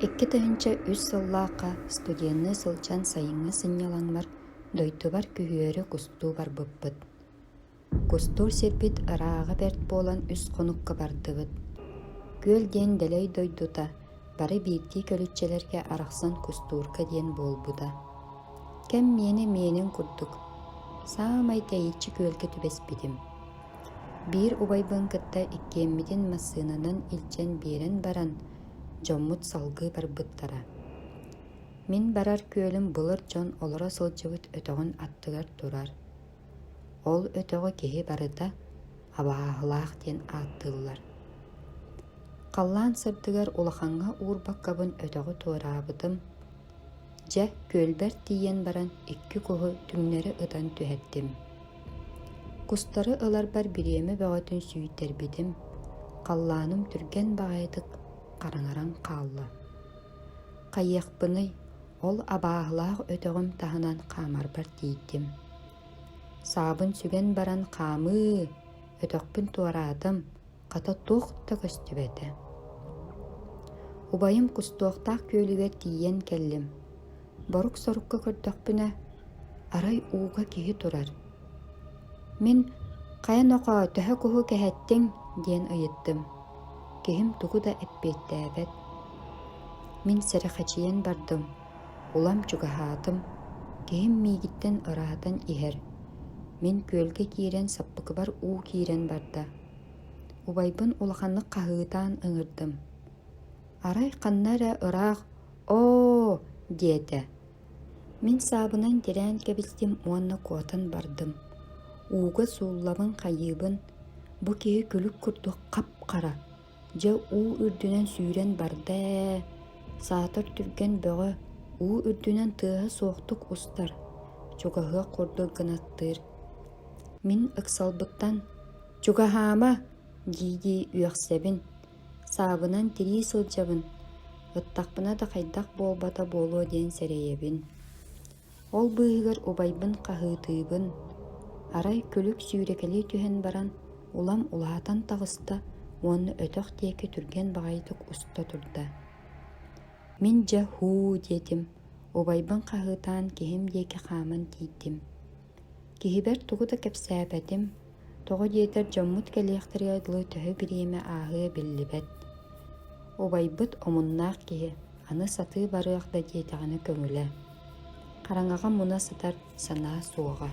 Икки тыһынча үс сыллааққа студиянны сылдьан сайыҥҥа сынньалаҥнар дойдубар күһүөрү кустуу барбыппыт. Кустуур сирбит ырааҕа бэрт буолан үс хонукка бардыбыт. Күөл диэн дэлэй дойдута, бары биирдии көлүччэлэргэ арахсан кустуурка диэн буолбута. Кэм миэни курдук, саамай тэйиччи күөлгэ түбэспитим. Биир убайбын кытта иккиэммитин массыынанан илдьэн биэрэн баран, дьоммут салгыы барбыттара. Мин барар күөлүм былыр дьон олоро сылдьыбыт өтөҕүн аттыгар турар. Ол өтөҕө киһи барыта абааһылаах диэн ааттыыллар. Халлаан сырдыгар улахаҥҥа уурбаккабын өтөҕү туораабытым. Дьэ күөлбэр тиийэн баран икки куһу түҥнэрэ ытан түһэттим. Кустары ыларбар бириэмэ бөҕөтүн сүүйтэрбитим. Халлааным түргэн баҕайытык хараҥараҥ хаалла. Хайыахпыный ол абааһылаах өтөҕүм таһынан хаамарбар тииттим. Саабын сүгэн баран хаамыы, өтөкпүн туораатым, хата туох да көстүбэтэ. Убайым кустуохтаах күөлүгэр тиийэн кэллим. Борук сорукка көрдөкпүнэ, арай ууга киһи турар. Мин хайан оҕо төһө куһу кэһэттиҥ диэн ыйыттым. Киһим тугу да эппиэттээбэт. Мин сэрэхэчийэн бардым, улам чугаһаатым, киһим миигиттэн ыраатан иһэр. Мин күөлгэ киирэн саппыкыбар уу киирэн барда. Убайбын улаханнык хаһыытаан ыҥырдым. Арай ханнара ыраах «Оо!» диэтэ. Мин саабынан тирээн кэбистим уонна куотан бардым. Ууга сууллабын хайыыбын, бу киһи күлүк курдук хап-хара. Дьэ уу үрдүнэн сүүрэн барда. Саатар түргэн бөҕө уу үрдүнэн тыаһа суохтук устар. Чугаһыа курдук гынаттыыр. Мин ыксалбыттан «Чугаһаама» диидии үөхсэбин. Саабынан тирии сылдьабын. Ыттахпына да хайдах буолбата буолуо диэн сэрэйэбин. Ол быыһыгар убайбын хаһыытыыбын. Арай күлүк сүүрэкэлии түһэн баран, улам улаатан таҕыста уонна өтөх диэки түргэн баҕайытык уста турда. Мин дьэ «Хуу» диэтим, убайбын хаһыытаан киһим диэки хааман тииттим. Киһибэр тугу да кэпсээбэтим, тоҕо диэтэр дьоммут кэлиэхтэригайдылыы төһө бириэмэ ааһыа биллибэт. Убайбыт омуннаах киһи, аны сатыы барыах да диэтэҕинэ көҥүлэ. Хараҥаҕа муна сытар санаа суоҕа.